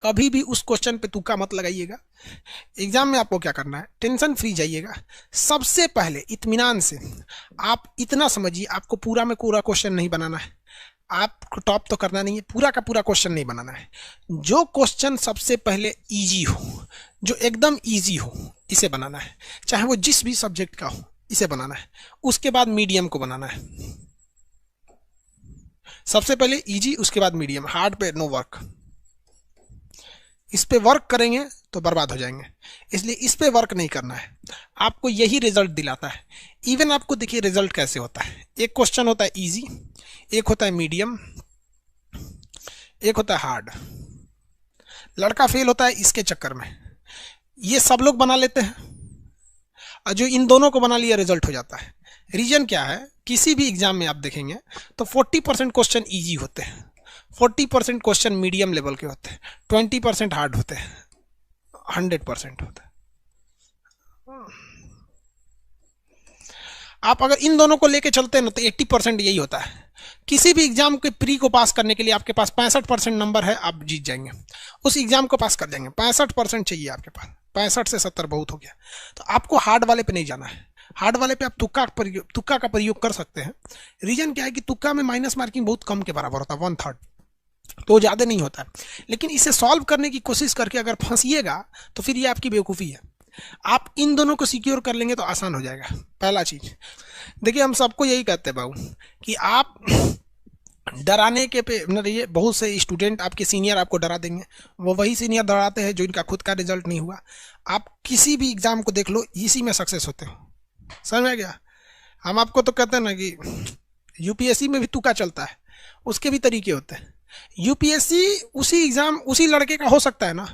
कभी भी उस क्वेश्चन पे तुक्का मत लगाइएगा। एग्जाम में आपको क्या करना है, टेंशन फ्री जाइएगा। सबसे पहले इत्मीनान से आप इतना समझिए, आपको पूरा में पूरा क्वेश्चन नहीं बनाना है, आपको टॉप तो करना नहीं है, पूरा का पूरा क्वेश्चन नहीं बनाना है। जो क्वेश्चन सबसे पहले इजी हो, जो एकदम इजी हो, इसे बनाना है, चाहे वो जिस भी सब्जेक्ट का हो, इसे बनाना है। उसके बाद मीडियम को बनाना है। सबसे पहले इजी, उसके बाद मीडियम। हार्ड पे नो वर्क। इस पे वर्क करेंगे तो बर्बाद हो जाएंगे, इसलिए इस पे वर्क नहीं करना है। आपको यही रिजल्ट दिलाता है। इवन आपको देखिए रिजल्ट कैसे होता है। एक क्वेश्चन होता है इजी, एक होता है मीडियम, एक होता है हार्ड। लड़का फेल होता है इसके चक्कर में। ये सब लोग बना लेते हैं, और जो इन दोनों को बना लिया रिजल्ट हो जाता है। रीजन क्या है, किसी भी एग्जाम में आप देखेंगे तो 40% क्वेश्चन इजी होते हैं, 40% क्वेश्चन मीडियम लेवल के होते हैं, 20% हार्ड होते हैं, 100% होता है। आप अगर इन दोनों को लेके चलते हैं ना तो 80% यही होता है। किसी भी एग्जाम के प्री को पास करने के लिए आपके पास 65% नंबर है, आप जीत जाएंगे, उस एग्जाम को पास कर जाएंगे। 65% चाहिए आपके पास, 65 से 70 बहुत हो गया। तो आपको हार्ड वाले पे नहीं जाना है। हार्ड वाले पे आप तुक्का का प्रयोग कर सकते हैं। रीजन क्या है कि तुक्का में माइनस मार्किंग बहुत कम के बराबर होता है, 1/3, तो ज़्यादा नहीं होता है। लेकिन इसे सॉल्व करने की कोशिश करके अगर फंसिएगा तो फिर ये आपकी बेवकूफ़ी है। आप इन दोनों को सिक्योर कर लेंगे तो आसान हो जाएगा। पहला चीज़ देखिए, हम सबको यही कहते हैं बाबू कि आप डराने के पे न रहिए। बहुत से स्टूडेंट आपके सीनियर आपको डरा देंगे, वो वही सीनियर डराते हैं जो इनका खुद का रिजल्ट नहीं हुआ। आप किसी भी एग्जाम को देख लो, इसी में सक्सेस होते हो। समझ में गया? हम आपको तो कहते हैं ना कि यूपीएससी में भी तुक्का चलता है, उसके भी तरीके होते हैं। यूपीएससी उसी एग्जाम उसी लड़के का हो सकता है ना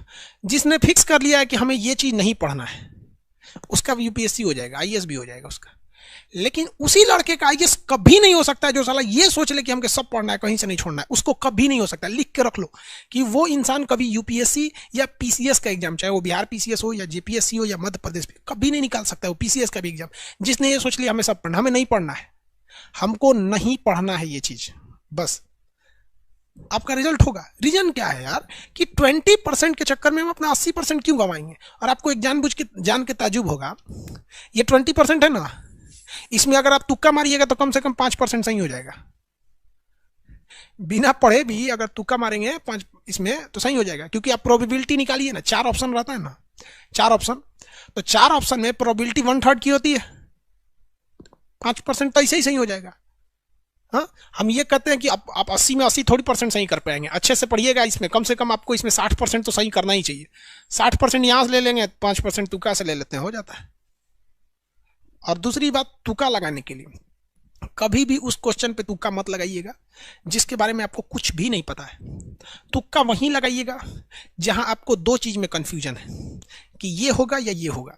जिसने फिक्स कर लिया है कि हमें ये चीज़ नहीं पढ़ना है, उसका भी यूपीएससी हो जाएगा, आईएएस भी हो जाएगा उसका। लेकिन उसी लड़के का आईएएस कभी नहीं हो सकता है जो साला ये सोच ले कि हमको सब पढ़ना है, कहीं से नहीं छोड़ना है। उसको कभी नहीं हो सकता। लिख के रख लो कि वो इंसान कभी यूपीएससी या पीसीएस का एग्जाम, चाहे वो बिहार पीसीएस हो या जेपीएससी हो या मध्य प्रदेश, कभी नहीं निकाल सकता है वो पीसीएस का भी एग्जाम, जिसने ये सोच लिया हमें सब पढ़ना। हमें नहीं पढ़ना है, हमको नहीं पढ़ना है ये चीज, बस आपका रिजल्ट होगा। रीजन क्या है यार कि 20% के चक्कर में हम अपना 80% क्यों गंवाएंगे? और आपको एक जान के ताजुब होगा, ये 20% है ना, इसमें अगर आप तुक्का मारिएगा तो कम से कम 5% सही हो जाएगा। बिना पढ़े भी अगर तुक्का मारेंगे 5 इसमें तो सही हो जाएगा, क्योंकि आप प्रोबेबिलिटी निकालिए ना, 4 ऑप्शन रहता है ना, 4 ऑप्शन, तो 4 ऑप्शन में प्रोबेबिलिटी 1/3 की होती है, 5% तो ऐसे ही सही हो जाएगा। हाँ, हम ये कहते हैं कि आप 80 में 80 थोड़ी % सही कर पाएंगे। अच्छे से पढ़िएगा, इसमें कम से कम आपको इसमें 60% तो सही करना ही चाहिए। 60% यहाँ से ले लेंगे, 5% तुक्का से ले लेते हैं, हो जाता है। और दूसरी बात, तुक्का लगाने के लिए कभी भी उस क्वेश्चन पे तुक्का मत लगाइएगा जिसके बारे में आपको कुछ भी नहीं पता है। तुक्का वहीं लगाइएगा जहां आपको 2 चीज में कंफ्यूजन है कि ये होगा या ये होगा।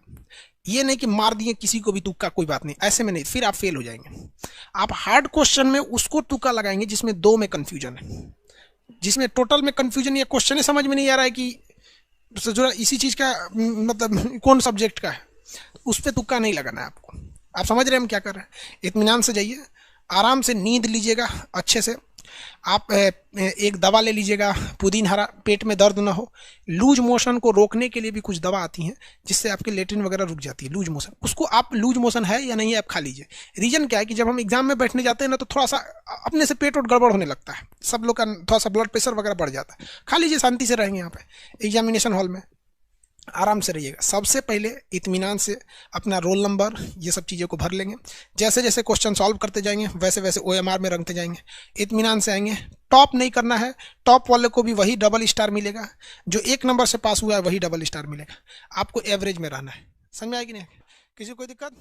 ये नहीं कि मार दिए किसी को भी तुक्का, कोई बात नहीं, ऐसे में नहीं, फिर आप फेल हो जाएंगे। आप हार्ड क्वेश्चन में उसको तुक्का लगाएंगे जिसमें 2 में कंफ्यूजन है, जिसमें टोटल में कंफ्यूजन या क्वेश्चन ही समझ में नहीं आ रहा है कि जो इसी चीज का मतलब कौन सब्जेक्ट का है, उस पर तुक्का नहीं लगाना है आपको। आप समझ रहे हैं हम क्या कर रहे हैं? इत्मीनान से जाइए, आराम से नींद लीजिएगा अच्छे से। आप एक दवा ले लीजिएगा, पुदीन हरा, पेट में दर्द ना हो। लूज मोशन को रोकने के लिए भी कुछ दवा आती हैं जिससे आपके लेटरिन वगैरह रुक जाती है, लूज मोशन। उसको आप लूज मोशन है या नहीं है आप खा लीजिए। रीजन क्या है कि जब हम एग्जाम में बैठने जाते हैं ना तो थोड़ा सा अपने से पेट और गड़बड़ होने लगता है, सब लोग का थोड़ा सा ब्लड प्रेशर वगैरह बढ़ जाता है। खा लीजिए, शांति से रहेंगे यहाँ पे एग्जामिनेशन हॉल में, आराम से रहिएगा। सबसे पहले इत्मीनान से अपना रोल नंबर ये सब चीज़ों को भर लेंगे। जैसे जैसे क्वेश्चन सॉल्व करते जाएंगे वैसे वैसे ओएमआर में रखते जाएंगे। इत्मीनान से आएंगे। टॉप नहीं करना है, टॉप वाले को भी वही डबल स्टार मिलेगा, जो 1 नंबर से पास हुआ है वही डबल स्टार मिलेगा। आपको एवरेज में रहना है। समझ में आएगी नहीं? किसी को कोई दिक्कत?